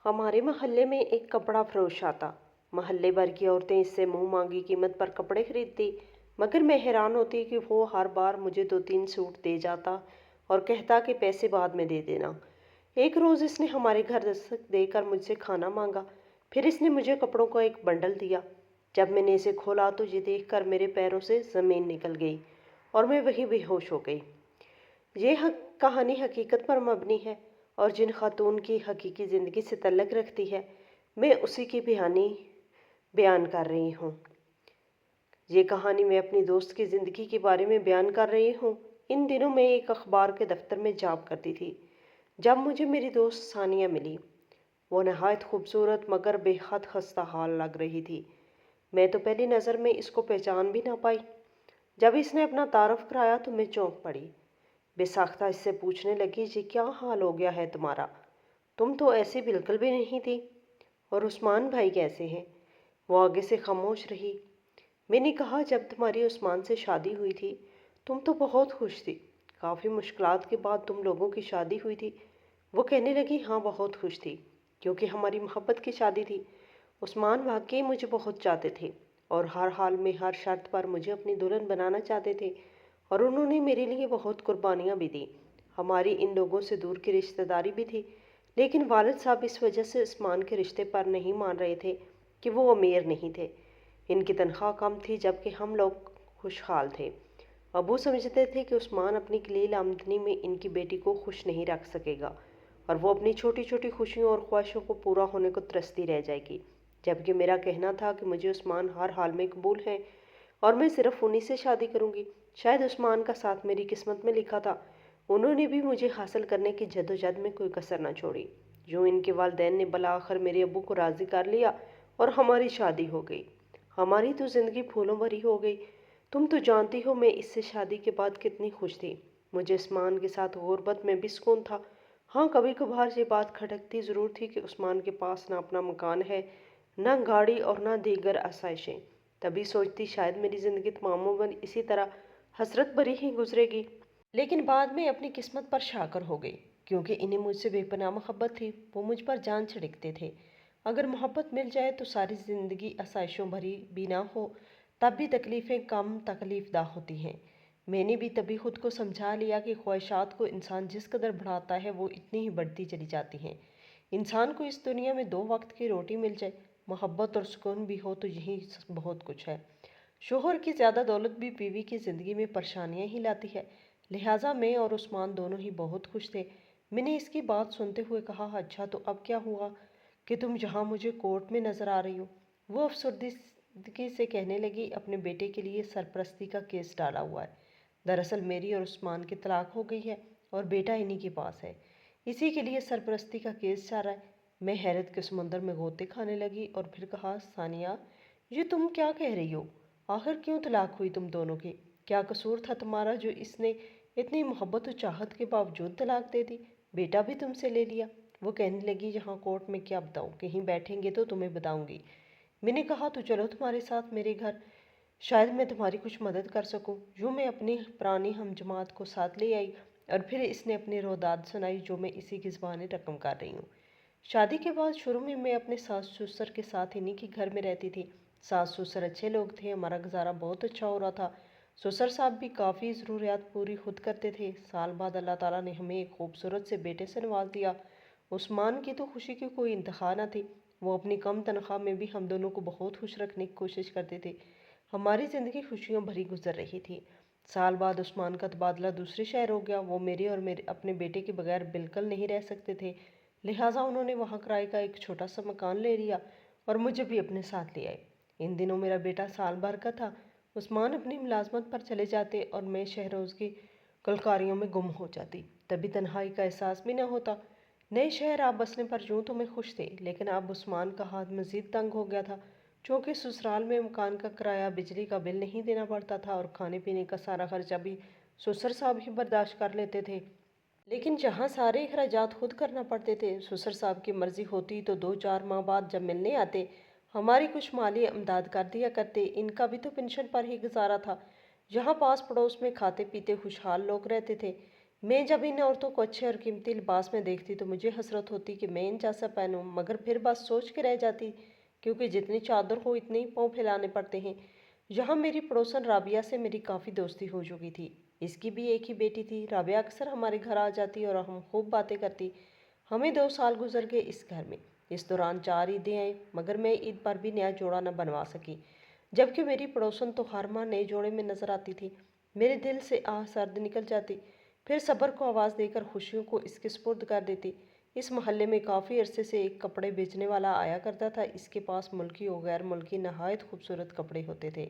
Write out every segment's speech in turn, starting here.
हमारे मोहल्ले में एक कपड़ा फरोश आता। मोहल्ले भर की औरतें इससे मुंह मांगी कीमत पर कपड़े खरीदती, मगर मैं हैरान होती कि वो हर बार मुझे 2-3 सूट दे जाता और कहता कि पैसे बाद में दे देना। एक रोज़ इसने हमारे घर दस्तक देकर मुझसे खाना मांगा। फिर इसने मुझे कपड़ों का एक बंडल दिया। जब मैंने इसे खोला तो ये देखकर मेरे पैरों से ज़मीन निकल गई और मैं वहीं बेहोश हो गई। ये कहानी हकीकत पर मबनी है और जिन खातून की हकीकी ज़िंदगी से तल्लक रखती है, मैं उसी की बयान कर रही हूँ। ये कहानी मैं अपनी दोस्त की ज़िंदगी के बारे में बयान कर रही हूँ। इन दिनों मैं एक अखबार के दफ्तर में जॉब करती थी जब मुझे मेरी दोस्त सानिया मिली। वो नहायत खूबसूरत मगर बेहद खस्ता हाल लग रही थी। मैं तो पहली नज़र में इसको पहचान भी ना पाई। जब इसने अपना तारफ़ कराया तो मैं चौंक पड़ी। बेसाख्ता इससे पूछने लगी, जी क्या हाल हो गया है तुम्हारा? तुम तो ऐसी बिल्कुल भी नहीं थी। और उस्मान भाई कैसे हैं? वो आगे से खामोश रही। मैंने कहा, जब तुम्हारी उस्मान से शादी हुई थी तुम तो बहुत खुश थी। काफ़ी मुश्किलात के बाद तुम लोगों की शादी हुई थी। वो कहने लगी, हाँ बहुत खुश थी क्योंकि हमारी मोहब्बत की शादी थी। उस्मान वाकई मुझे बहुत चाहते थे और हर हाल में हर शर्त पर मुझे अपनी दुल्हन बनाना चाहते थे और उन्होंने मेरे लिए बहुत कुर्बानियाँ भी दी। हमारी इन लोगों से दूर की रिश्तेदारी भी थी, लेकिन वालिद साहब इस वजह से उस्मान के रिश्ते पर नहीं मान रहे थे कि वो अमीर नहीं थे। इनकी तनख्वाह कम थी जबकि हम लोग खुशहाल थे। अबू समझते थे कि उस्मान अपनी कलील आमदनी में इनकी बेटी को खुश नहीं रख सकेगा और वो अपनी छोटी छोटी खुशियों और ख्वाहिशों को पूरा होने को तरसती रह जाएगी। जबकि मेरा कहना था कि मुझे उस्मान हर हाल में कबूल है और मैं सिर्फ उन्हीं से शादी करूंगी। शायद उस्मान का साथ मेरी किस्मत में लिखा था। उन्होंने भी मुझे हासिल करने की जद्दोजहद में कोई कसर न छोड़ी। यूँ इनके वालिदैन ने भला आखिर मेरे अब्बू को राज़ी कर लिया और हमारी शादी हो गई। हमारी तो ज़िंदगी फूलों भरी हो गई। तुम तो जानती हो मैं इससे शादी के बाद कितनी खुश थी। मुझे उस्मान के साथ गुर्बत में भी सुकून था। हाँ, कभी कभार ये बात खटकती ज़रूर थी कि उस्मान के पास ना अपना मकान है, ना गाड़ी और ना दीगर आसाइशें। तभी सोचती शायद मेरी ज़िंदगी तमामों इसी तरह हसरत भरी ही गुजरेगी। लेकिन बाद में अपनी किस्मत पर शाकर हो गई क्योंकि इन्हें मुझसे बेपनाह मोहब्बत थी। वो मुझ पर जान छिड़कते थे। अगर मोहब्बत मिल जाए तो सारी ज़िंदगी आसाइशों भरी भी ना हो तब भी तकलीफ़ें कम तकलीफ़दा होती हैं। मैंने भी तभी खुद को समझा लिया कि ख्वाहिशात को इंसान जिस कदर बढ़ाता है वो इतनी ही बढ़ती चली जाती हैं। इंसान को इस दुनिया में 2 वक्त की रोटी मिल जाए, मोहब्बत और सुकून भी हो तो यही बहुत कुछ है। शोहर की ज़्यादा दौलत भी बीवी की ज़िंदगी में परेशानियां ही लाती है। लिहाजा मैं और उस्मान दोनों ही बहुत खुश थे। मैंने इसकी बात सुनते हुए कहा, अच्छा तो अब क्या हुआ कि तुम यहाँ मुझे कोर्ट में नज़र आ रही हो? वो अफसरदगी से कहने लगी, अपने बेटे के लिए सरपरस्ती का केस डाला हुआ है। दरअसल मेरी और उस्मान की तलाक हो गई है और बेटा इन्हीं के पास है। इसी के लिए सरपरस्ती का केस चल रहा है। मैं हैरत के समुंदर में गोते खाने लगी और फिर कहा, सानिया ये तुम क्या कह रही हो? आखिर क्यों तलाक हुई तुम दोनों की? क्या कसूर था तुम्हारा जो इसने इतनी मोहब्बत और चाहत के बावजूद तलाक दे दी? बेटा भी तुमसे ले लिया। वो कहने लगी, यहाँ कोर्ट में क्या बताऊँ, कहीं बैठेंगे तो तुम्हें बताऊंगी। मैंने कहा, तो चलो तुम्हारे साथ मेरे घर, शायद मैं तुम्हारी कुछ मदद कर सकूं। यूँ मैं अपनी पुरानी हमजमात को साथ ले आई और फिर इसने अपनी रोदाद सुनाई जो मैं इसी की ज़बानी रकम कर रही हूँ। शादी के बाद शुरू में मैं अपने सास ससुर के साथ इन्हीं के घर में रहती थी। सास ससुर अच्छे लोग थे, हमारा गुजारा बहुत अच्छा हो रहा था। ससुर साहब भी काफ़ी ज़रूरियात पूरी खुद करते थे। साल बाद अल्लाह ताला ने हमें एक खूबसूरत से बेटे से नवाज दिया। उस्मान की तो खुशी की कोई इंतहा न थी। वो अपनी कम तनख्वाह में भी हम दोनों को बहुत खुश रखने की कोशिश करते थे। हमारी ज़िंदगी खुशियों भरी गुजर रही थी। साल बाद उस्मान का तबादला दूसरे शहर हो गया। वो मेरे और मेरे अपने बेटे के बगैर बिल्कुल नहीं रह सकते थे। लिहाजा उन्होंने वहाँ किराए का एक छोटा सा मकान ले लिया और मुझे भी अपने साथ ले आए। इन दिनों मेरा बेटा साल भर का था। उस्मान अपनी मुलाजमत पर चले जाते और मैं शहरोज़ की कलकारियों में गुम हो जाती। तभी तन्हाई का एहसास भी न होता। नए शहर आप बसने पर यूँ तो मैं खुश थे, लेकिन अब उस्मान का हाथ मज़ीद तंग हो गया था। चूँकि ससुराल में मकान का किराया, बिजली का बिल नहीं देना पड़ता था और खाने पीने का सारा खर्चा भी ससुर साहब ही बर्दाश्त कर लेते थे। लेकिन जहाँ सारे अखराजात खुद करना पड़ते थे, ससुर साहब की मर्ज़ी होती तो 2-4 माह बाद जब मिलने आते हमारी कुछ माली इमदाद कर दिया करते। इनका भी तो पेंशन पर ही गुजारा था। यहाँ पास पड़ोस में खाते पीते खुशहाल लोग रहते थे। मैं जब इन औरतों को अच्छे और कीमती लिबास में देखती तो मुझे हसरत होती कि मैं इन जैसा पहनूं, मगर फिर बस सोच के रह जाती, क्योंकि जितनी चादर हो इतने ही पाँव फैलाने पड़ते हैं। यहाँ मेरी पड़ोसन राबिया से मेरी काफ़ी दोस्ती हो चुकी थी। इसकी भी एक ही बेटी थी। राबिया अक्सर हमारे घर आ जाती और हम खूब बातें करती। हमें 2 साल गुजर गए इस घर में। इस दौरान 4 ईदें आई, मगर मैं ईद पर भी नया जोड़ा न बनवा सकी, जबकि मेरी पड़ोसन तो हर माह नए जोड़े में नजर आती थी। मेरे दिल से आह सर्द निकल जाती। फिर सब्र को आवाज़ देकर खुशियों को इसके सुपुर्द कर देती। इस मोहल्ले में काफ़ी अरसे से एक कपड़े बेचने वाला आया करता था। इसके पास मुल्की और गैर मुल्की नहायत खूबसूरत कपड़े होते थे।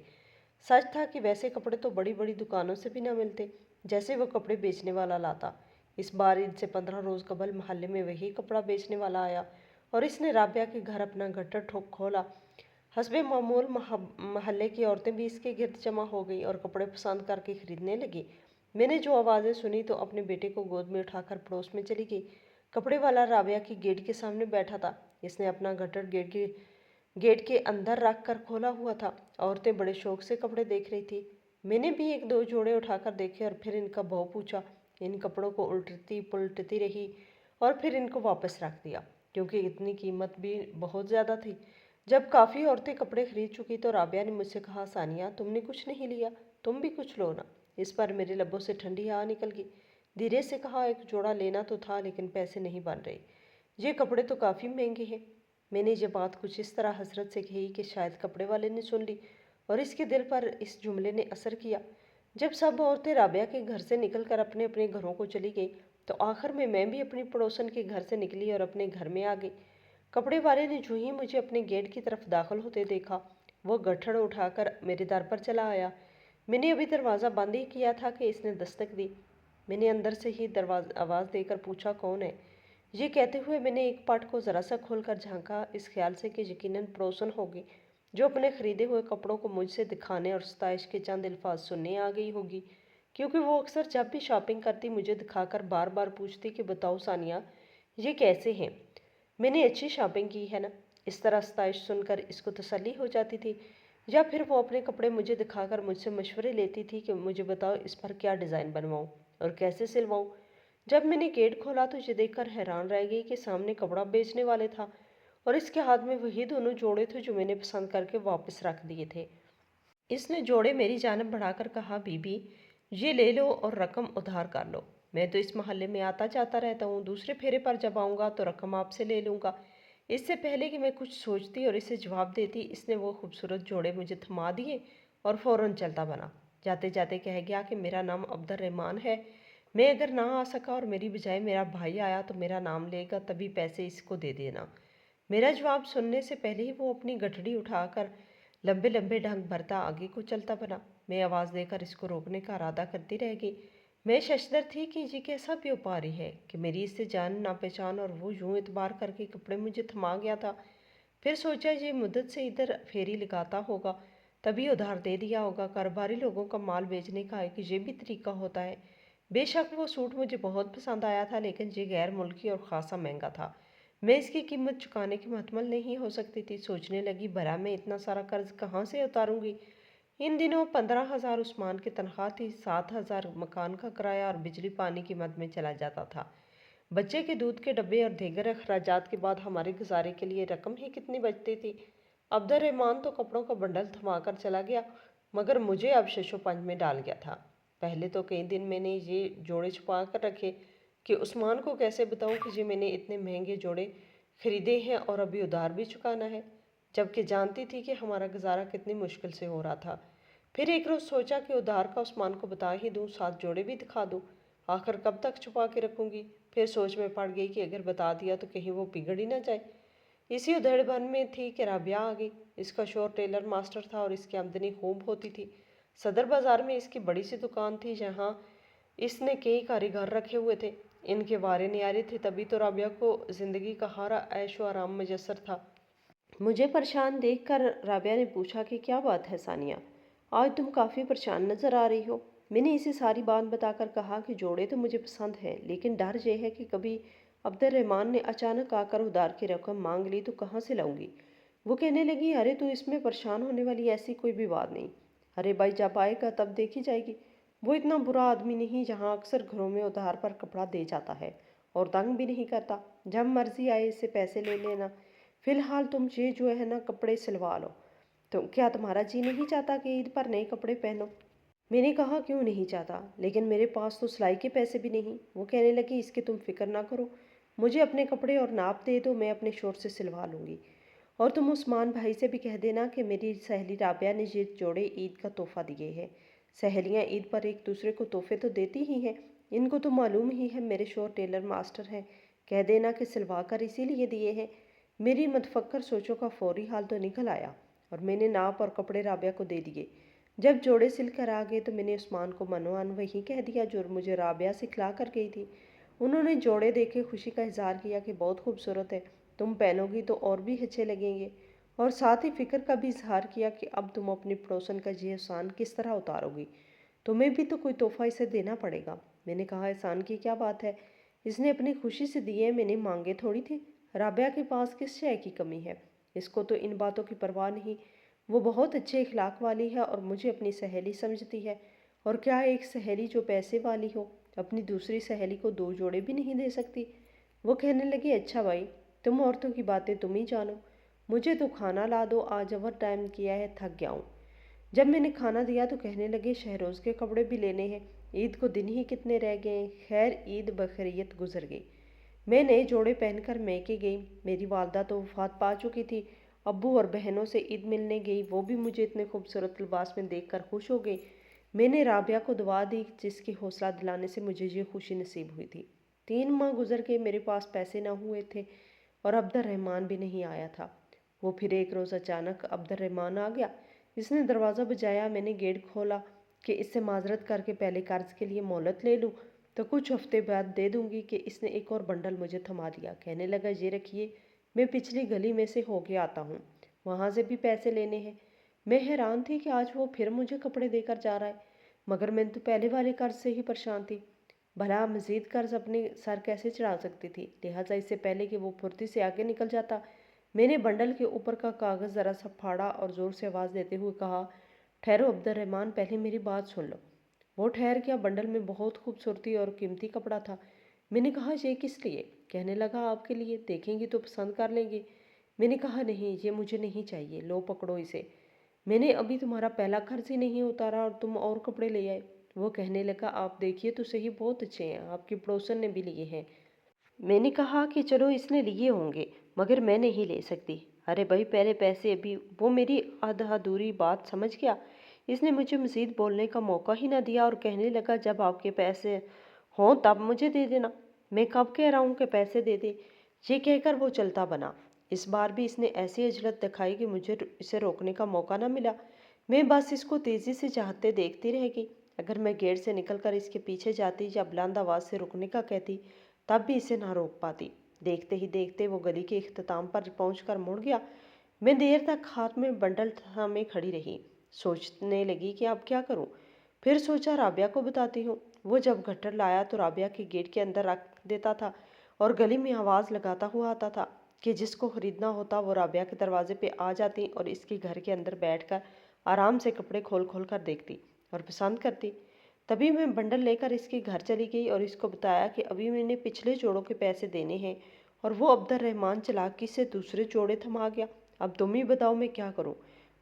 सच था कि वैसे कपड़े तो बड़ी बड़ी दुकानों से भी न मिलते जैसे वो कपड़े बेचने वाला लाता। इस बार ईद से 15 रोज़ कबल मोहल्ले में वही कपड़ा बेचने वाला आया और इसने राबिया के घर अपना गट्टर ठोक खोला। हस्बे मामूल मोहल्ले की औरतें भी इसके गिर्द जमा हो गई और कपड़े पसंद करके खरीदने लगी। मैंने जो आवाज़ें सुनी तो अपने बेटे को गोद में उठाकर पड़ोस में चली गई। कपड़े वाला राबिया की गेट के सामने बैठा था। इसने अपना गट्टर गेट के अंदर रख कर खोला हुआ था। औरतें बड़े शौक से कपड़े देख रही थी। मैंने भी 1-2 जोड़े उठाकर देखे और फिर इनका भाव पूछा। इन कपड़ों को उल्टती पुल्टती रही और फिर इनको वापस रख दिया, क्योंकि इतनी कीमत भी बहुत ज़्यादा थी। जब काफ़ी औरतें कपड़े खरीद चुकी तो राबिया ने मुझसे कहा, सानिया तुमने कुछ नहीं लिया, तुम भी कुछ लो ना। इस पर मेरे लबों से ठंडी हवा निकल गई। धीरे से कहा, एक जोड़ा लेना तो था लेकिन पैसे नहीं बन रहे। ये कपड़े तो काफ़ी महंगे हैं। मैंने ये बात कुछ इस तरह हसरत से कही कि शायद कपड़े वाले ने सुन ली और इसके दिल पर इस जुमले ने असर किया। जब सब औरतें राबिया के घर से निकलकर अपने अपने घरों को चली गई तो आखिर में मैं भी अपनी पड़ोसन के घर से निकली और अपने घर में आ गई। कपड़े वाले ने जो ही मुझे अपने गेट की तरफ दाखिल होते देखा, वो गट्ठड़ उठाकर मेरे दर पर चला आया। मैंने अभी दरवाज़ा बंद ही किया था कि इसने दस्तक दी। मैंने अंदर से ही दरवाज़ा आवाज़ देकर पूछा, कौन है? ये कहते हुए मैंने एक पाट को ज़रा सा खोलकर झांका, इस ख्याल से कि यकीनन पड़ोसन होगी जो अपने ख़रीदे हुए कपड़ों को मुझसे दिखाने और सताइश के चंद अल्फाज सुनने आ गई होगी, क्योंकि वो अक्सर जब भी शॉपिंग करती मुझे दिखाकर बार बार पूछती कि बताओ सानिया, ये कैसे हैं? मैंने अच्छी शॉपिंग की है ना? इस तरह सताइश सुनकर इसको तसल्ली हो जाती थी। या फिर वो अपने कपड़े मुझे दिखाकर मुझसे मशवरे लेती थी कि मुझे बताओ इस पर क्या डिज़ाइन बनवाऊँ और कैसे सिलवाऊँ। जब मैंने गेट खोला तो ये देखकर हैरान रह गई कि सामने कपड़ा बेचने वाले था और इसके हाथ में वही दोनों जोड़े थे जो मैंने पसंद करके वापस रख दिए थे। इसने जोड़े मेरी जानब बढ़ाकर कहा, बीबी ये ले लो और रकम उधार कर लो। मैं तो इस मोहल्ले में आता जाता रहता हूँ, दूसरे फेरे पर जब आऊँगा तो रकम आपसे ले लूँगा। इससे पहले कि मैं कुछ सोचती और इसे जवाब देती, इसने वो खूबसूरत जोड़े मुझे थमा दिए और फ़ौरन चलता बना। जाते जाते कह गया कि मेरा नाम अब्दुल रहमान है। मैं अगर ना आ सका और मेरी बजाय मेरा भाई आया तो मेरा नाम लेगा, तभी पैसे इसको दे देना। मेरा जवाब सुनने से पहले ही वो अपनी गठड़ी उठाकर लंबे लंबे ढंग भरता आगे को चलता बना। मैं आवाज़ देकर इसको रोकने का इरादा करती रह गई। मैं शशदर थी कि ये कैसा व्यापारी है कि मेरी इससे जान ना पहचान और वो यूं एतबार करके कपड़े मुझे थमा गया था। फिर सोचा ये मुद्दत से इधर फेरी लगाता होगा, तभी उधार दे दिया होगा। कारोबारी लोगों का माल बेचने का एक ये भी तरीका होता है। बेशक वो सूट मुझे बहुत पसंद आया था, लेकिन ये गैर मुल्की और ख़ासा महंगा था। मैं इसकी कीमत चुकाने की मुहतमल नहीं हो सकती थी। सोचने लगी, भला मैं इतना सारा कर्ज कहाँ से उतारूंगी। इन दिनों 15,000 उस्मान की तनख्वाह थी, 7,000 मकान का किराया और बिजली पानी की मद में चला जाता था। बच्चे के दूध के डब्बे और दीगर अखराजात के बाद हमारे गुजारे के लिए रकम ही कितनी बचती थी। अब्दुल रहमान तो कपड़ों का बंडल थमा कर चला गया, मगर मुझे अब शशोपंज में डाल गया था। पहले तो कई दिन मैंने ये जोड़े छुपा कर रखे कि उस्मान को कैसे बताऊं कि ये मैंने इतने महंगे जोड़े खरीदे हैं और अभी उधार भी चुकाना है, जबकि जानती थी कि हमारा गुजारा कितनी मुश्किल से हो रहा था। फिर एक रोज़ सोचा कि उधार का उस्मान को बता ही दूँ, 7 जोड़े भी दिखा दूँ। आखिर कब तक छुपा के रखूँगी। फिर सोच में पड़ गई कि अगर बता दिया तो कहीं वो बिगड़ ही ना जाए। इसी उधेड़बन में थी कि राबिया आ गई। इसका शौहर टेलर मास्टर था और इसकी आमदनी खूब होती थी। सदर बाज़ार में इसकी बड़ी सी दुकान थी, जहाँ इसने कई कारीगर रखे हुए थे। इनके वारे न्यारे थे, तभी तो राबिया को ज़िंदगी का हर ऐश व आराम मुयस्सर था। मुझे परेशान देखकर राबिया ने पूछा कि क्या बात है सानिया, आज तुम काफ़ी परेशान नज़र आ रही हो। मैंने इसे सारी बात बताकर कहा कि जोड़े तो मुझे पसंद है, लेकिन डर यह है कि कभी अब्दुल रहमान ने अचानक आकर उधार की रकम मांग ली तो कहाँ से लाऊंगी। वो कहने लगी, अरे तू इसमें परेशान होने वाली ऐसी कोई भी बात नहीं। अरे भाई, जब आएगा तब देखी जाएगी। وہ اتنا برا آدمی نہیں جہاں اکثر گھروں میں ادھار پر کپڑا دے جاتا ہے اور تنگ بھی نہیں کرتا۔ جب مرضی آئے اس سے پیسے لے لینا۔ فی الحال تم یہ جو ہے نا کپڑے سلوا لو۔ تو کیا تمہارا جی نہیں چاہتا کہ عید پر نئے کپڑے پہنو؟ میں نے کہا کیوں نہیں چاہتا، لیکن میرے پاس تو سلائی کے پیسے بھی نہیں۔ وہ کہنے لگی اس کی تم فکر نہ کرو، مجھے اپنے کپڑے اور ناپ دے دو، میں اپنے شوہر سے سلوا لوں گی۔ اور تم عثمان بھائی سے بھی کہہ دینا کہ میری سہیلی رابعہ نے یہ جوڑے عید کا تحفہ دیے ہیں۔ سہیلیاں عید پر ایک دوسرے کو تحفے تو دیتی ہی ہیں، ان کو تو معلوم ہی ہے میرے شوہر ٹیلر ماسٹر ہیں، کہہ دینا کہ سلوا کر اسی لیے دیے ہیں۔ میری متفکر سوچوں کا فوری حال تو نکل آیا اور میں نے ناپ اور کپڑے رابعہ کو دے دیے۔ جب جوڑے سل کر آ گئے تو میں نے عثمان کو منوان وہی کہہ دیا جو مجھے رابعہ سکھلا کر گئی تھی۔ انہوں نے جوڑے دیکھے خوشی کا اظہار کیا کہ بہت خوبصورت ہے، تم پہنو گی تو اور بھی اچھے لگیں گے، اور ساتھ ہی فکر کا بھی اظہار کیا کہ اب تم اپنی پڑوسن کا یہ احسان کس طرح اتارو گی، تمہیں بھی تو کوئی تحفہ اسے دینا پڑے گا۔ میں نے کہا احسان کی کیا بات ہے، اس نے اپنی خوشی سے دیے، میں نے مانگے تھوڑی تھے۔ رابعہ کے پاس کس شے کی کمی ہے، اس کو تو ان باتوں کی پرواہ نہیں، وہ بہت اچھے اخلاق والی ہے اور مجھے اپنی سہیلی سمجھتی ہے۔ اور کیا ایک سہیلی جو پیسے والی ہو اپنی دوسری سہیلی کو 2 جوڑے بھی نہیں دے سکتی؟ وہ کہنے لگی اچھا بھائی، تم عورتوں کی باتیں تم ہی جانو، مجھے تو کھانا لا دو، آج اوور ٹائم کیا ہے، تھک گیا ہوں۔ جب میں نے کھانا دیا تو کہنے لگے شہروز کے کپڑے بھی لینے ہیں، عید کو دن ہی کتنے رہ گئے ہیں، خیر عید بخیریت گزر گئی۔ میں نئے جوڑے پہن کر میکے گئی، میری والدہ تو وفات پا چکی تھی، ابو اور بہنوں سے عید ملنے گئی، وہ بھی مجھے اتنے خوبصورت لباس میں دیکھ کر خوش ہو گئی۔ میں نے رابعہ کو دعا دی جس کی حوصلہ دلانے سے مجھے یہ خوشی نصیب ہوئی تھی۔ 3 ماہ گزر گئے، میرے پاس پیسے نہ ہوئے تھے اور عبد الرحمن بھی نہیں آیا تھا۔ وہ پھر ایک روز اچانک عبد الرحمن آ گیا، اس نے دروازہ بجایا، میں نے گیٹ کھولا کہ اس سے معذرت کر کے پہلے قرض کے لیے مہلت لے لوں تو کچھ ہفتے بعد دے دوں گی، کہ اس نے ایک اور بنڈل مجھے تھما دیا، کہنے لگا یہ رکھیے، میں پچھلی گلی میں سے ہو کے آتا ہوں، وہاں سے بھی پیسے لینے ہیں۔ میں حیران تھی کہ آج وہ پھر مجھے کپڑے دے کر جا رہا ہے، مگر میں تو پہلے والے قرض سے ہی پریشان تھی، بھلا مزید قرض اپنے سر کیسے چڑھا سکتی تھی، لہٰذا اس سے پہلے کہ وہ پھرتی سے آگے نکل جاتا، میں نے بنڈل کے اوپر کا کاغذ ذرا سا پھاڑا اور زور سے آواز دیتے ہوئے کہا ٹھہرو عبد الرحمن، پہلے میری بات سن لو۔ وہ ٹھہر گیا، بنڈل میں بہت خوبصورتی اور قیمتی کپڑا تھا۔ میں نے کہا یہ کس لیے؟ کہنے لگا آپ کے لیے، دیکھیں گی تو پسند کر لیں گے۔ میں نے کہا نہیں، یہ مجھے نہیں چاہیے، لو پکڑو اسے، میں نے ابھی تمہارا پہلا قرض ہی نہیں اتارا اور تم اور کپڑے لے آئے۔ وہ کہنے لگا آپ دیکھیے تو صحیح، بہت اچھے ہیں، آپ کی پڑوسن نے بھی لیے ہیں۔ میں نے کہا کہ چلو اس نے لیے ہوں گے مگر میں نہیں لے سکتی۔ ارے بھائی پہلے پیسے ابھی، وہ میری آدھا ادھوری بات سمجھ گیا، اس نے مجھے مزید بولنے کا موقع ہی نہ دیا اور کہنے لگا جب آپ کے پیسے ہوں تب مجھے دے دینا، میں کب کہہ رہا ہوں کہ پیسے دے دے۔ یہ کہہ کر وہ چلتا بنا۔ اس بار بھی اس نے ایسی عجلت دکھائی کہ مجھے اسے روکنے کا موقع نہ ملا، میں بس اس کو تیزی سے چاہتے دیکھتی رہ گئی۔ اگر میں گیٹ سے نکل کر اس کے پیچھے جاتی یا بلند آواز سے رکنے کا کہتی تب بھی اسے نہ روک پاتی۔ دیکھتے ہی دیکھتے وہ گلی کے اختتام پر پہنچ کر مڑ گیا۔ میں دیر تک ہاتھ میں بنڈل تھامے کھڑی رہی، سوچنے لگی کہ اب کیا کروں۔ پھر سوچا رابعہ کو بتاتی ہوں۔ وہ جب گٹر لایا تو رابعہ کے گیٹ کے اندر رکھ دیتا تھا اور گلی میں آواز لگاتا ہوا آتا تھا کہ جس کو خریدنا ہوتا وہ رابعہ کے دروازے پہ آ جاتی اور اس کے گھر کے اندر بیٹھ کر آرام سے کپڑے کھول کھول کر دیکھتی اور پسند کرتی۔ تبھی میں بنڈل لے کر اس کے گھر چلی گئی اور اس کو بتایا کہ ابھی میں نے پچھلے جوڑوں کے پیسے دینے ہیں، اور وہ عبد الرحمن چلاکی سے دوسرے جوڑے تھما گیا، اب تم ہی بتاؤ میں کیا کروں۔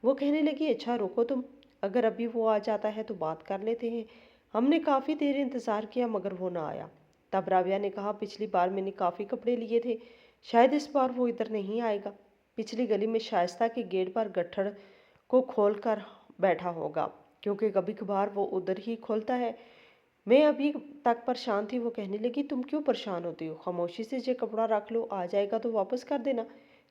وہ کہنے لگی اچھا رکو تم، اگر ابھی وہ آ جاتا ہے تو بات کر لیتے ہیں۔ ہم نے کافی دیر انتظار کیا مگر وہ نہ آیا۔ تب رابعہ نے کہا پچھلی بار میں نے کافی کپڑے لیے تھے، شاید اس بار وہ ادھر نہیں آئے گا، پچھلی گلی میں شائستہ کے گیٹ پر گٹھڑ کو کھول کر بیٹھا ہوگا، کیونکہ کبھی کبھار وہ ادھر ہی کھولتا ہے۔ میں ابھی تک پریشان تھی، وہ کہنے لگی تم کیوں پریشان ہوتی ہو، خاموشی سے یہ کپڑا رکھ لو، آ جائے گا تو واپس کر دینا،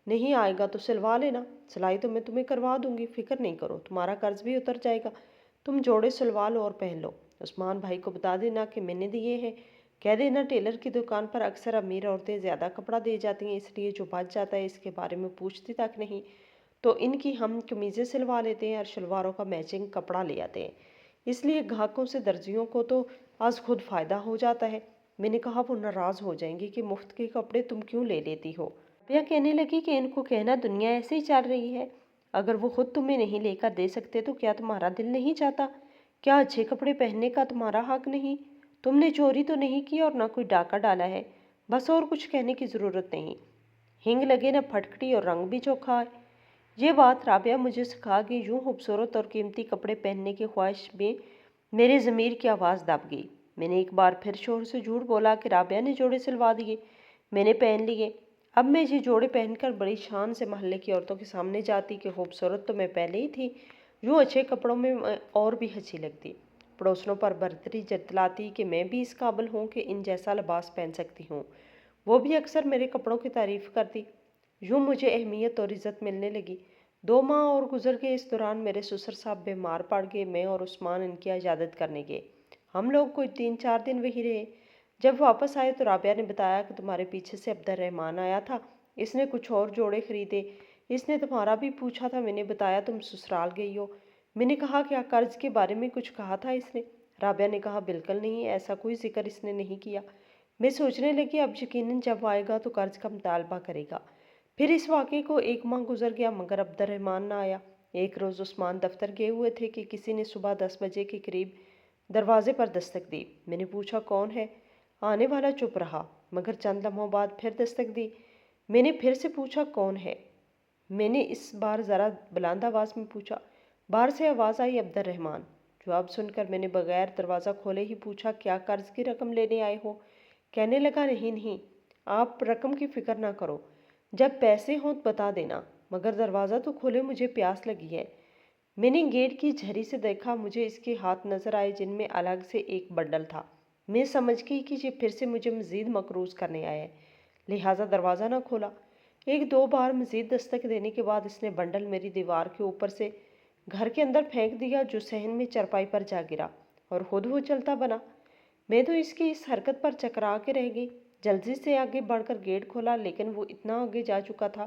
نہیں آئے گا تو سلوا لینا، سلائی تو میں تمہیں کروا دوں گی، فکر نہیں کرو، تمہارا قرض بھی اتر جائے گا، تم جوڑے سلوا لو اور پہن لو۔ عثمان بھائی کو بتا دینا کہ میں نے دیے ہیں، کہہ دینا ٹیلر کی دکان پر اکثر امیر عورتیں زیادہ کپڑا دے جاتی ہیں، اس لیے جو بچ جاتا ہے اس کے بارے میں پوچھتی تک نہیں، تو ان کی ہم قمیضیں سلوا لیتے ہیں اور شلواروں کا میچنگ کپڑا لے آتے ہیں، اس لیے گاہکوں سے درزیوں کو تو آج خود فائدہ ہو جاتا ہے۔ میں نے کہا وہ ناراض ہو جائیں گے کہ مفت کے کپڑے تم کیوں لے لیتی ہو۔ رابعہ کہنے لگی کہ ان کو کہنا دنیا ایسے ہی چل رہی ہے، اگر وہ خود تمہیں نہیں لے کر دے سکتے تو کیا تمہارا دل نہیں چاہتا کیا اچھے کپڑے پہننے کا تمہارا حق نہیں؟ تم نے چوری تو نہیں کی اور نہ کوئی ڈاکہ ڈالا ہے، بس اور کچھ کہنے کی ضرورت نہیں۔ ہنگ لگے نہ پھٹکڑی اور رنگ بھی چوکھا ہے۔ یہ بات رابعہ مجھے سکھا گئی۔ یوں خوبصورت اور قیمتی کپڑے پہننے کی خواہش میں میرے ضمیر کی آواز دب گئی۔ میں نے ایک بار پھر شوہر سے جھوٹ بولا کہ رابعہ نے جوڑے سلوا دیے، میں نے پہن لیے۔ اب میں یہ جوڑے پہن کر بڑی شان سے محلے کی عورتوں کے سامنے جاتی کہ خوبصورت تو میں پہلے ہی تھی، یوں اچھے کپڑوں میں اور بھی اچھی لگتی۔ پڑوسنوں پر برتری جتلاتی کہ میں بھی اس قابل ہوں کہ ان جیسا لباس پہن سکتی ہوں۔ وہ بھی اکثر میرے کپڑوں کی تعریف کرتی۔ یوں مجھے اہمیت اور عزت ملنے لگی۔ 2 ماہ اور گزر گئے۔ اس دوران میرے سسر صاحب بیمار پڑ گئے۔ میں اور عثمان ان کی عیادت کرنے گئے۔ ہم لوگ کوئی 3-4 دن وہیں رہے۔ جب واپس آئے تو رابعہ نے بتایا کہ تمہارے پیچھے سے عبد الرحمن آیا تھا، اس نے کچھ اور جوڑے خریدے، اس نے تمہارا بھی پوچھا تھا۔ میں نے بتایا تم سسرال گئی ہو۔ میں نے کہا کیا قرض کے بارے میں کچھ کہا تھا اس نے؟ رابعہ نے کہا بالکل نہیں، ایسا کوئی ذکر اس نے نہیں کیا۔ میں سوچنے لگی اب یقیناً جب آئے گا تو قرض کا مطالبہ کرے گا۔ پھر اس واقعے کو 1 ماہ گزر گیا مگر عبد الرحمن نہ آیا۔ ایک روز عثمان دفتر گئے ہوئے تھے کہ کسی نے صبح 10 بجے کے قریب دروازے پر دستک دی۔ میں نے پوچھا کون ہے؟ آنے والا چپ رہا مگر چند لمحوں بعد پھر دستک دی۔ میں نے پھر سے پوچھا کون ہے؟ میں نے اس بار ذرا بلند آواز میں پوچھا۔ باہر سے آواز آئی عبد الرحمن۔ جواب سن کر میں نے بغیر دروازہ کھولے ہی پوچھا کیا قرض کی رقم لینے آئے ہو؟ کہنے لگا نہیں، آپ رقم کی فکر نہ کرو، جب پیسے ہوں تو بتا دینا، مگر دروازہ تو کھولے، مجھے پیاس لگی ہے۔ میں نے گیٹ کی جھری سے دیکھا، مجھے اس کے ہاتھ نظر آئے جن میں الگ سے ایک بنڈل تھا۔ میں سمجھ گئی کہ یہ پھر سے مجھے مزید مقروض کرنے آیا ہے، لہٰذا دروازہ نہ کھولا۔ 1-2 بار مزید دستک دینے کے بعد اس نے بنڈل میری دیوار کے اوپر سے گھر کے اندر پھینک دیا جو صحن میں چرپائی پر جا گرا اور خود وہ چلتا بنا۔ میں تو اس کی اس حرکت پر چکرا کے رہ گئی۔ جلدی سے آگے بڑھ کر گیٹ کھولا لیکن وہ اتنا آگے جا چکا تھا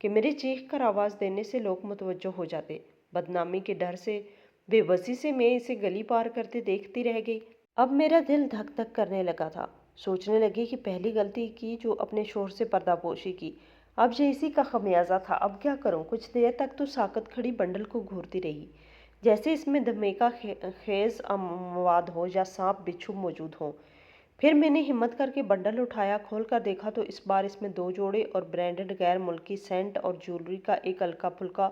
کہ میرے چیخ کر آواز دینے سے لوگ متوجہ ہو جاتے۔ بدنامی کے ڈر سے، بے بسی سے میں اسے گلی پار کرتے دیکھتی رہ گئی۔ اب میرا دل دھک دھک کرنے لگا تھا۔ سوچنے لگی کہ پہلی غلطی کی جو اپنے شوہر سے پردہ پوشی کی، اب یہ اسی کا خمیازہ تھا۔ اب کیا کروں؟ کچھ دیر تک تو ساکت کھڑی بنڈل کو گھورتی رہی جیسے اس میں دھماکہ خیز مواد ہو یا سانپ بچھو موجود ہوں۔ پھر میں نے ہمت کر کے بنڈل اٹھایا، کھول کر دیکھا تو اس بار اس میں 2 جوڑے اور برانڈڈ غیر ملکی سینٹ اور جیولری کا ایک ہلکا پھلکا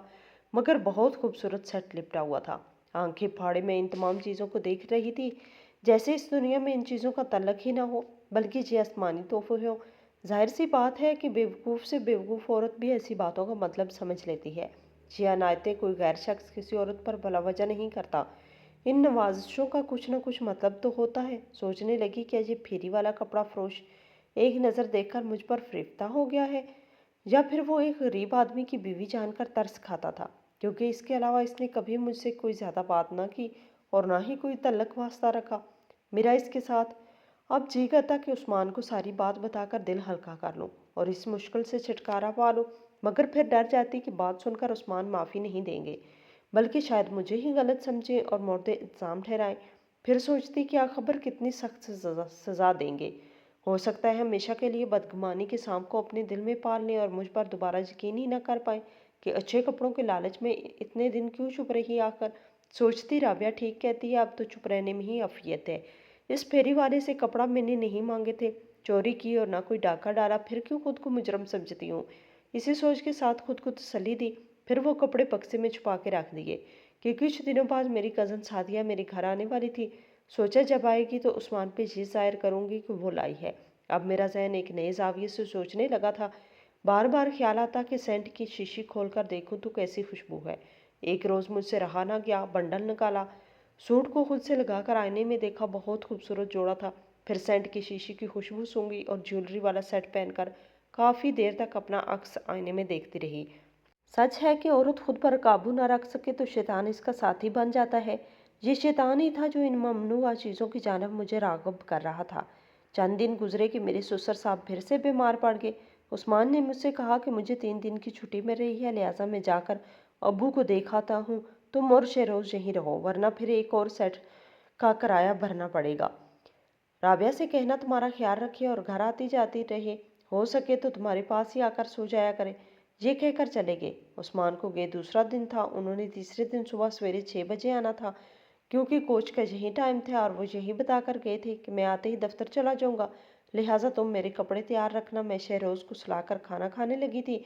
مگر بہت خوبصورت سیٹ لپٹا ہوا تھا۔ آنکھیں پھاڑے میں ان تمام چیزوں کو دیکھ رہی تھی جیسے اس دنیا میں ان چیزوں کا تعلق ہی نہ ہو بلکہ یہ آسمانی تحفے ہوں۔ ظاہر سی بات ہے کہ بیوقوف سے بیوقوف عورت بھی ایسی باتوں کا مطلب سمجھ لیتی ہے۔ یہ عنایتیں کوئی غیر شخص کسی عورت پر بلا وجہ نہیں کرتا، ان نوازشوں کا کچھ نہ کچھ مطلب تو ہوتا ہے۔ سوچنے لگی کیا یہ پھیری والا کپڑا فروش ایک نظر دیکھ کر مجھ پر فریفتہ ہو گیا ہے یا پھر وہ ایک غریب آدمی کی بیوی جان کر ترس کھاتا تھا، کیونکہ اس کے علاوہ اس نے کبھی مجھ سے کوئی زیادہ بات نہ کی اور نہ ہی کوئی تعلق واسطہ رکھا میرا اس کے ساتھ۔ اب جی کرتا کہ عثمان کو ساری بات بتا کر دل ہلکا کر لوں اور اس مشکل سے چھٹکارا پا لوں، مگر پھر ڈر جاتی کہ بات سن کر عثمان معافی نہیں دیں گے بلکہ شاید مجھے ہی غلط سمجھیں اور مورد الزام ٹھہرائیں۔ پھر سوچتی کیا خبر کتنی سخت سزا دیں گے، ہو سکتا ہے ہمیشہ کے لیے بدگمانی کے سانپ کو اپنے دل میں پال لیں اور مجھ پر دوبارہ یقین ہی نہ کر پائیں کہ اچھے کپڑوں کے لالچ میں اتنے دن کیوں چپ رہی آخر۔ سوچتی رابعہ ٹھیک کہتی ہے، اب تو چپ رہنے میں ہی عافیت ہے۔ اس پھیری والے سے کپڑا میں نے نہیں مانگے تھے، چوری کی اور نہ کوئی ڈاکہ ڈالا، پھر کیوں خود کو مجرم سمجھتی ہوں؟ اسی سوچ کے ساتھ خود کو تسلی دی۔ پھر وہ کپڑے بکسے میں چھپا کے رکھ دیے کہ کچھ دنوں بعد میری کزن سعدیہ میرے گھر آنے والی تھی۔ سوچا جب آئے گی تو عثمان پہ یہ ظاہر کروں گی کہ وہ لائی ہے۔ اب میرا ذہن ایک نئے زاویے سے سوچنے لگا تھا۔ بار بار خیال آتا کہ سینٹ کی شیشی کھول کر دیکھوں تو کیسی خوشبو ہے۔ ایک روز مجھ سے رہا نہ گیا، بنڈل نکالا، سوٹ کو خود سے لگا کر آئینے میں دیکھا، بہت خوبصورت جوڑا تھا۔ پھر سینٹ کی شیشی کی خوشبو سونگھی اور جیولری والا سیٹ پہن کر کافی دیر تک اپنا عکس آئینے میں دیکھتی رہی۔ سچ ہے کہ عورت خود پر قابو نہ رکھ سکے تو شیطان اس کا ساتھی بن جاتا ہے۔ یہ شیطان ہی تھا جو ان ممنوعہ چیزوں کی جانب مجھے راغب کر رہا تھا۔ چند دن گزرے کہ میرے سسر صاحب پھر سے بیمار پڑ گئے۔ عثمان نے مجھ سے کہا کہ مجھے 3 دن کی چھٹی مل رہی ہے، لہٰذا میں جا کر ابو کو دیکھ آتا ہوں، تم اور شہروز یہیں رہو ورنہ پھر ایک اور سیٹ کا کرایہ بھرنا پڑے گا۔ رابعہ سے کہنا تمہارا خیال رکھے اور گھر آتی جاتی رہے، ہو سکے تو تمہارے پاس ہی آ کر سو جایا کرے۔ یہ کہہ کر چلے گئے۔ عثمان کو گئے دوسرا دن تھا، انہوں نے تیسرے دن صبح سویرے 6 بجے آنا تھا क्योंकि कोच का यही टाइम था और वो यही बता कर गए थे कि मैं आते ही दफ्तर चला जाऊंगा, लिहाजा तुम मेरे कपड़े तैयार रखना। मैं शहरोज को सुलाकर खाना खाने लगी थी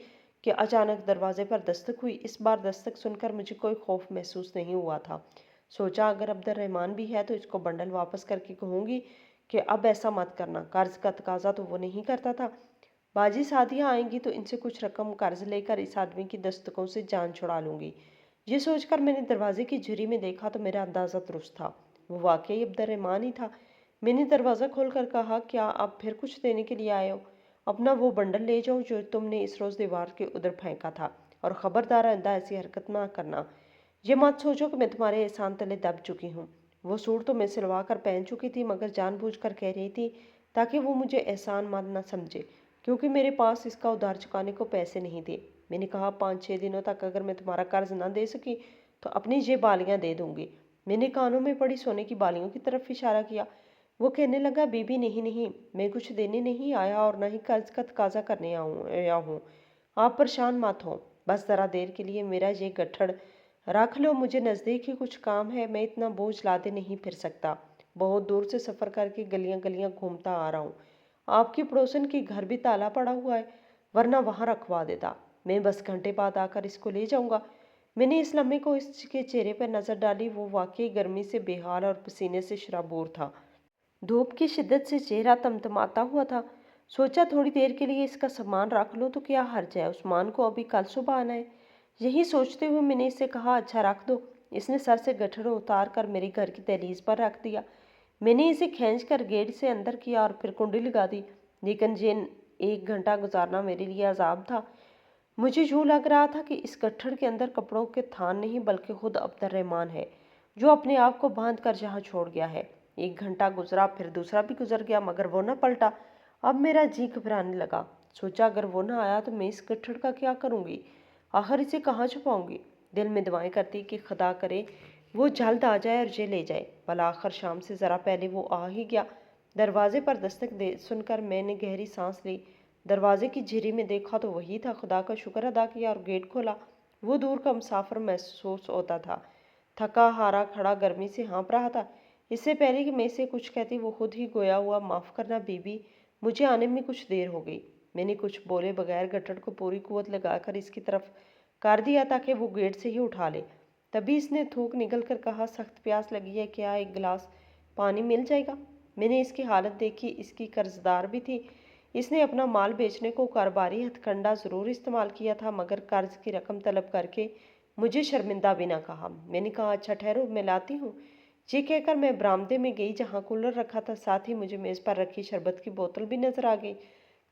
कि अचानक दरवाजे पर दस्तक हुई। इस बार दस्तक सुनकर मुझे कोई खौफ महसूस नहीं हुआ था। सोचा अगर अब्दुल रहमान भी है तो इसको बंडल वापस करके कहूंगी कि अब ऐसा मत करना, कर्ज का तकाजा तो वो नहीं करता था। बाजी शादियाँ आएंगी तो इनसे कुछ रकम कर्ज लेकर इस आदमी की दस्तकों से जान छुड़ा लूंगी। ये सोचकर मैंने दरवाजे की झुर्री में देखा तो मेरा अंदाजा दुरुस्त था, वो वाकई अब्दुल रहमान ही था। मैंने दरवाज़ा खोलकर कहा, क्या आप फिर कुछ देने के लिए आए हो? अपना वो बंडल ले जाओ जो तुमने इस रोज़ दीवार के उधर फेंका था, और ख़बरदार आइंदा ऐसी हरकत ना करना। ये मत सोचो कि मैं तुम्हारे एहसान तले दब चुकी हूँ। वो सूट तो मैं सिलवा कर पहन चुकी थी, मगर जानबूझकर कह रही थी ताकि वो मुझे एहसान मंद ना समझे, क्योंकि मेरे पास इसका उधार चुकाने को पैसे नहीं थे। मैंने कहा, 5-6 दिनों तक अगर मैं तुम्हारा कर्ज ना दे सकी तो अपनी ये बालियाँ दे दूंगी। मैंने कानों में पड़ी सोने की बालियों की तरफ इशारा किया। वो कहने लगा, बीबी नहीं नहीं, मैं कुछ देने नहीं आया और ना ही कर्ज का तकाजा करने आया हूँ। आप परेशान मत हो, बस ज़रा देर के लिए मेरा ये गट्ठड़ रख लो। मुझे नज़दीक ही कुछ काम है, मैं इतना बोझ लादे नहीं फिर सकता। बहुत दूर से सफ़र करके गलियां गलियां घूमता आ रहा हूँ। आपकी पड़ोसन की घर भी ताला पड़ा हुआ है, वरना वहाँ रखवा देता। मैं बस घंटे बाद आकर इसको ले जाऊँगा। मैंने इस लम्हे को इसके चेहरे पर नज़र डाली। वो वाकई गर्मी से बेहाल और पसीने से शराबोर था। धूप की शिद्दत से चेहरा तमतमाता हुआ था। सोचा थोड़ी देर के लिए इसका सामान रख लूँ तो क्या हर्ज है, उस्मान को अभी कल सुबह आना है। यही सोचते हुए मैंने इससे कहा, अच्छा रख दो। इसने सर से गठड़ उतार कर मेरे घर की दहलीज पर रख दिया। मैंने इसे खींच कर गेट से अंदर किया और फिर कुंडी लगा दी। लेकिन ये 1 घंटा गुजारना मेरे लिए अजाब था। मुझे यूँ लग रहा था कि इस गट्ठड़ के अंदर कपड़ों के थान नहीं बल्कि खुद अब्दुल रहमान है, जो अपने आप को बांध कर जहाँ छोड़ गया है। 1 घंटा गुजरा, फिर दूसरा भी गुजर गया, मगर वो न पलटा। अब मेरा जी घबराने लगा। सोचा अगर वो ना आया तो मैं इस गट्ठड़ का क्या करूँगी, आखिर इसे कहाँ छुपाऊंगी। दिल में दुआएं करती कि खुदा करे वो जल्द आ जाए और ये ले जाए। भला आखिर शाम से ज़रा पहले वो आ ही गया। दरवाजे पर दस्तक दे सुनकर मैंने गहरी सांस ली। दरवाजे की झिरी में देखा तो वही था। खुदा का शुक्र अदा किया और गेट खोला। वो दूर का मुसाफिर महसूस होता था, थका हारा खड़ा गर्मी से हाँप रहा था। इससे पहले कि मैं इसे कुछ कहती वो खुद ही गोया हुआ, माफ़ करना बीबी, मुझे आने में कुछ देर हो गई। मैंने कुछ बोले बगैर गट्ठड़ को पूरी कुवत लगाकर इसकी तरफ कर दिया ताकि वो गेट से ही उठा ले। तभी इसने थूक निकल कर कहा, सख्त प्यास लगी है, क्या एक गिलास पानी मिल जाएगा? मैंने इसकी हालत देखी, इसकी कर्जदार भी थी। इसने अपना माल बेचने को कारोबारी हथकंडा ज़रूर इस्तेमाल किया था, मगर कर्ज की रकम तलब करके मुझे शर्मिंदा भी ना कहा। मैंने कहा, अच्छा ठहरो, मैं लाती हूँ। ये कहकर मैं बरामदे में गई जहाँ कूलर रखा था। साथ ही मुझे मेज़ पर रखी शरबत की बोतल भी नजर आ गई।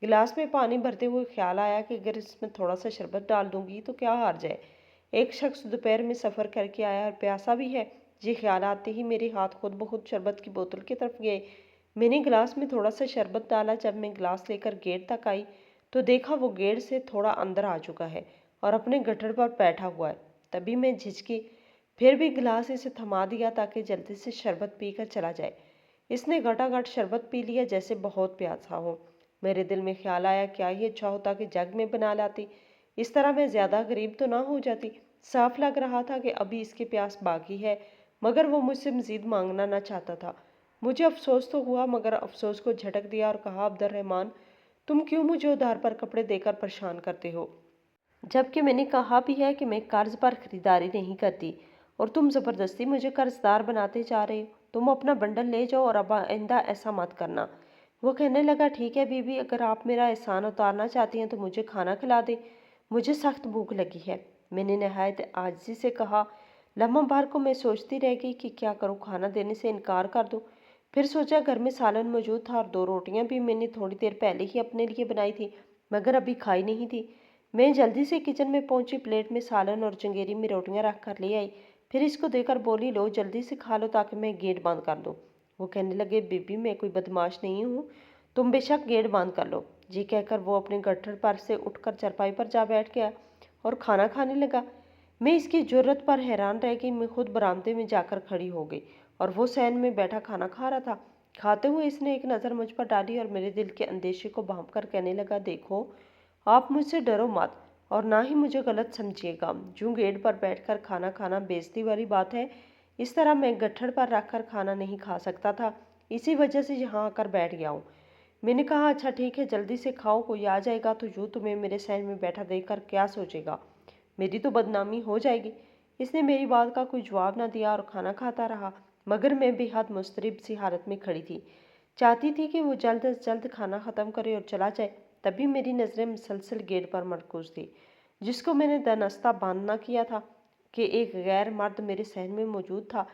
गिलास में पानी भरते हुए ख्याल आया कि अगर इसमें थोड़ा सा शरबत डाल दूंगी तो क्या हार जाए। एक शख्स दोपहर में सफ़र करके आया और प्यासा भी है। ये ख्याल आते ही मेरे हाथ खुद ब खुद शरबत की बोतल की तरफ गए। मैंने गिलास में थोड़ा सा शरबत डाला। जब मैं गिलास लेकर गेट तक आई तो देखा वो गेट से थोड़ा अंदर आ चुका है और अपने गट्ठर पर बैठा हुआ है। तभी मैं झिझकी, फिर भी गिलास इसे थमा दिया ताकि जल्दी से शरबत पीकर चला जाए। इसने घटाघट शरबत पी लिया जैसे बहुत प्यासा हो। मेरे दिल में ख्याल आया, क्या ही अच्छा होता कि जग में बना लाती, इस तरह मैं ज़्यादा गरीब तो ना हो जाती। साफ लग रहा था कि अभी इसकी प्यास बाकी है, मगर वो मुझसे मज़ीद मांगना ना चाहता था। मुझे अफसोस तो हुआ, मगर अफसोस को झटक दिया और कहा, अब्दुल रहमान, तुम क्यों मुझे उधार पर कपड़े देकर परेशान करते हो, जबकि मैंने कहा भी है कि मैं कर्ज पर खरीदारी नहीं करती, और तुम ज़बरदस्ती मुझे कर्जदार बनाते जा रहे हो। तुम अपना बंडल ले जाओ और अब आइंदा ऐसा मत करना। वो कहने लगा, ठीक है बीबी, अगर आप मेरा एहसान उतारना चाहती हैं तो मुझे खाना खिला दे, मुझे सख्त भूख लगी है। मैंने नहायत आजिज़ी से कहा। लम्हा भर को मैं सोचती रह गई कि क्या करूँ, खाना देने से इनकार कर दूँ। फिर सोचा घर में सालन मौजूद था और 2 रोटियां भी मैंने थोड़ी देर पहले ही अपने लिए बनाई थी, मगर अभी खाई नहीं थी। मैं जल्दी से किचन में पहुंची, प्लेट में सालन और चंगेरी में रोटियां रख कर ले आई। फिर इसको देकर बोली, लो जल्दी से खा लो ताकि मैं गेट बंद कर दूँ। वो कहने लगे, बीबी मैं कोई बदमाश नहीं हूँ, तुम बेशक गेट बंद कर लो। जी कहकर वो अपने गट्ठर पर से उठकर चारपाई पर जा बैठ गया और खाना खाने लगा। मैं इसकी जुर्रत पर हैरान रह गई। मैं खुद बरामदे में जाकर खड़ी हो गई और वो सैन में बैठा खाना खा रहा था। खाते हुए इसने एक नज़र मुझ पर डाली और मेरे दिल के अंदेशे को भांप कर कहने लगा, देखो आप मुझसे डरो मत और ना ही मुझे गलत समझिएगा। यूँ गेट पर बैठकर खाना खाना बेइज्जती वाली बात है, इस तरह मैं गट्ठर पर रखकर खाना नहीं खा सकता था, इसी वजह से यहाँ आकर बैठ गया हूँ। मैंने कहा, अच्छा ठीक है, जल्दी से खाओ, कोई आ जाएगा तो यूँ तुम्हें मेरे सहन में बैठा देखकर क्या सोचेगा, मेरी तो बदनामी हो जाएगी। इसने मेरी बात का कोई जवाब ना दिया और खाना खाता रहा, मगर मैं बेहद मुस्तरिब सी हालत में खड़ी थी। चाहती थी कि वो जल्द से जल्द खाना ख़त्म करे और चला जाए। तभी मेरी नज़रें मुसलसल गेट पर मरकूज थी, जिसको मैंने दनस्ता बांधना किया था कि एक गैर मर्द मेरे सहन में मौजूद था।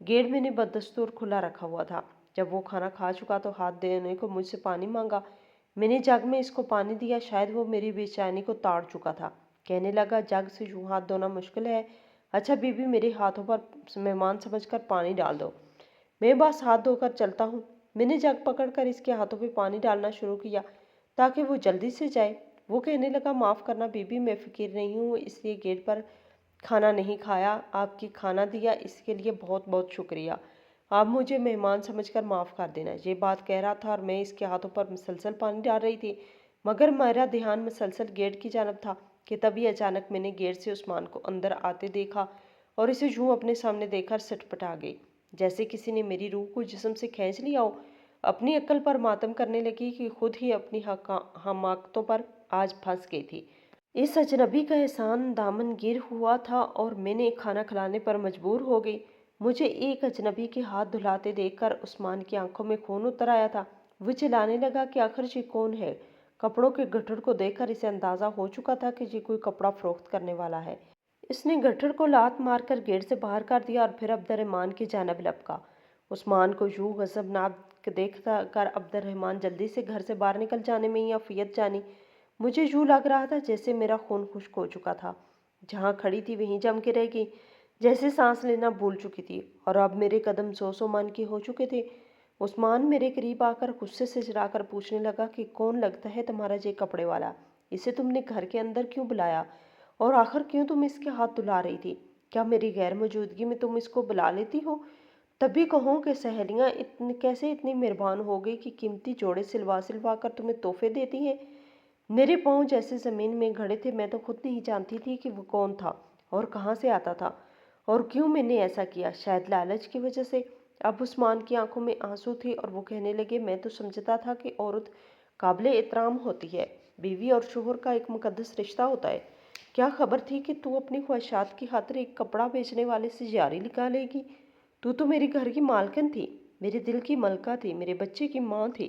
गेट मैंने बदस्तूर खुला रखा हुआ था। जब वो खाना खा चुका तो हाथ देने को मुझसे पानी मांगा। मैंने जग में इसको पानी दिया। शायद वो मेरी बेचैनी को ताड़ चुका था। कहने लगा, जग से यूँ हाथ धोना मुश्किल है। अच्छा बीबी, मेरे हाथों पर मेहमान समझकर पानी डाल दो, मैं बस हाथ धोकर चलता हूँ। मैंने जग पकड़कर इसके हाथों पे पानी डालना शुरू किया ताकि वो जल्दी से जाए। वो कहने लगा, माफ़ करना बीबी, मैं फ़कीर नहीं हूँ, इसलिए गेट पर खाना नहीं खाया। आपकी खाना दिया, इसके लिए बहुत बहुत शुक्रिया। आप मुझे मेहमान समझकर माफ़ कर देना। ये बात कह रहा था और मैं इसके हाथों पर मुसलसल पानी डाल रही थी, मगर मेरा ध्यान मुसलसल गेट की जानब था कि तभी अचानक मैंने गेट से उस्मान को अंदर आते देखा और इसे यूँ अपने सामने देखकर सटपटा गई, जैसे किसी ने मेरी रूह को जिस्म से खींच लिया हो। अपनी अक्ल पर मातम करने लगी कि खुद ही अपनी हमाकतों पर आज फंस गई थी। इस अजनबी का एहसान दामनगीर हुआ था और मैंने खाना खिलाने पर मजबूर हो गई। मुझे एक अजनबी के हाथ धुलाते देखकर उस्मान की आंखों में खून उतर आया था। वो चिल्लाने लगा कि आखिर ये कौन है। कपड़ों के गट्ठर को देखकर इसे अंदाजा हो चुका था कि ये कोई कपड़ा फरोख्त करने वाला है। इसने गट्ठर को लात मारकर गेट से बाहर कर दिया और फिर अब्दुर्रहमान की जानब लपका। उस्मान को यूं गजबनाक देख कर अब्दुर्रहमान जल्दी से घर से बाहर निकल जाने में ही अफियत जानी। मुझे यूं लग रहा था जैसे मेरा खून खुश्क हो चुका था। जहाँ खड़ी थी वहीं जम के रह गई, जैसे सांस लेना भूल चुकी थी और अब मेरे कदम सौ मन के हो चुके थे। उस्मान मेरे करीब आकर गुस्से से चिल्लाकर पूछने लगा कि कौन लगता है तुम्हारा ये कपड़े वाला, इसे तुमने घर के अंदर क्यों बुलाया और आखिर क्यों तुम इसके हाथ धुला रही थी? क्या मेरी गैर मौजूदगी में तुम इसको बुला लेती हो? तभी कहो कि सहेलियां कैसे इतनी मेहरबान हो गई कि कीमती जोड़े सिलवा सिलवा कर तुम्हें तोहफे देती हैं। मेरे पाँव जैसे ज़मीन में गड़े थे। मैं तो खुद नहीं जानती थी कि वो कौन था और कहाँ से आता था और क्यों मैंने ऐसा किया। शायद लालच की वजह से। अब उस्मान की आंखों में आंसू थे और वो कहने लगे, मैं तो समझता था कि औरत काबिल एहतराम होती है, बीवी और शोहर का एक मुकद्दस रिश्ता होता है। क्या खबर थी कि तू अपनी ख्वाहिशात की खातिर एक कपड़ा बेचने वाले से यारी निकालेगी। तू तो मेरे घर की मालकिन थी, मेरे दिल की मलका थी, मेरे बच्चे की माँ थी।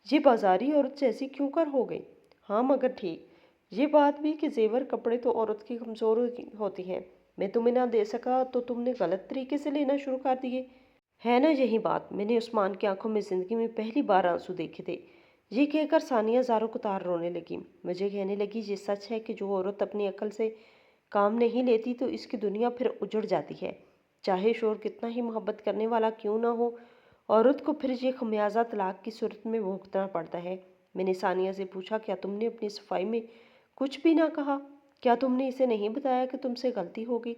ये बाजारी औरत जैसी क्यों कर हो गई? हाँ मगर ठीक, ये बात भी कि जेवर कपड़े तो औरत की कमज़ोर होती हैं। मैं तुम्हें ना दे सका तो तुमने गलत तरीके से लेना शुरू कर दिए, है ना यही बात। मैंने उस्मान की आंखों में ज़िंदगी में पहली बार आंसू देखे थे। ये कहकर सानिया ज़ारों को तार रोने लगी। मुझे कहने लगी, ये सच है कि जो औरत अपनी अकल से काम नहीं लेती तो इसकी दुनिया फिर उजड़ जाती है, चाहे शोर कितना ही मोहब्बत करने वाला क्यों ना हो। औरत को फिर ये खमियाजा तलाक की सूरत में भुगतना पड़ता है। मैंने सानिया से पूछा, क्या तुमने अपनी सफाई में कुछ भी ना कहा? क्या तुमने इसे नहीं बताया कि तुमसे गलती हो गई?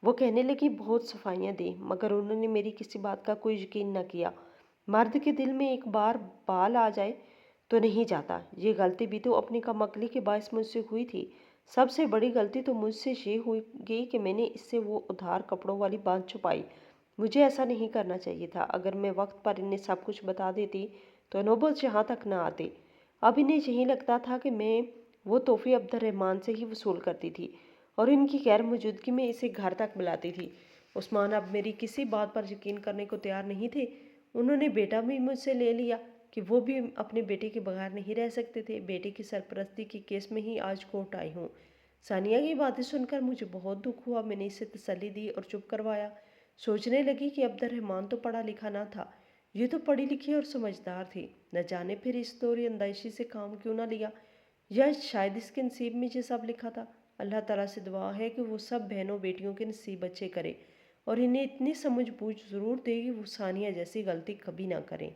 वो कहने लगी, बहुत सफाइयाँ दी मगर उन्होंने मेरी किसी बात का कोई यकीन न किया। मर्द के दिल में एक बार बाल आ जाए तो नहीं जाता। ये गलती भी तो अपनी कमअक्ली के बायस मुझसे हुई थी। सबसे बड़ी गलती तो मुझसे ये हुई गई कि मैंने इससे वो उधार कपड़ों वाली बात छुपाई। मुझे ऐसा नहीं करना चाहिए था। अगर मैं वक्त पर इन्हें सब कुछ बता देती तो नौबत यहाँ तक न आती। अब इन्हें यही लगता था कि मैं वो तोहफे अब्दुर्रहमान से ही वसूल करती थी और इनकी गैर मौजूदगी में इसे घर तक बुलाती थी। उस्मान अब मेरी किसी बात पर यकीन करने को तैयार नहीं थे। उन्होंने बेटा भी मुझसे ले लिया कि वो भी अपने बेटे के बगैर नहीं रह सकते थे। बेटे की सरपरस्ती के केस में ही आज कोर्ट आई हूँ। सानिया की बातें सुनकर मुझे बहुत दुख हुआ। मैंने इसे तसल्ली दी और चुप करवाया। सोचने लगी कि अब्दुर्रहमान तो पढ़ा लिखा ना था, ये तो पढ़ी लिखी और समझदार थी। न जाने फिर इस दौरी अंदाइशी से काम क्यों ना लिया, या शायद इसके नसीब में ये सब लिखा था। अल्लाह ताला से दुआ है कि वो सब बहनों बेटियों के नसीब अच्छे करे और इन्हें इतनी समझ बूझ ज़रूर दे कि वो सानिया जैसी गलती कभी ना करें।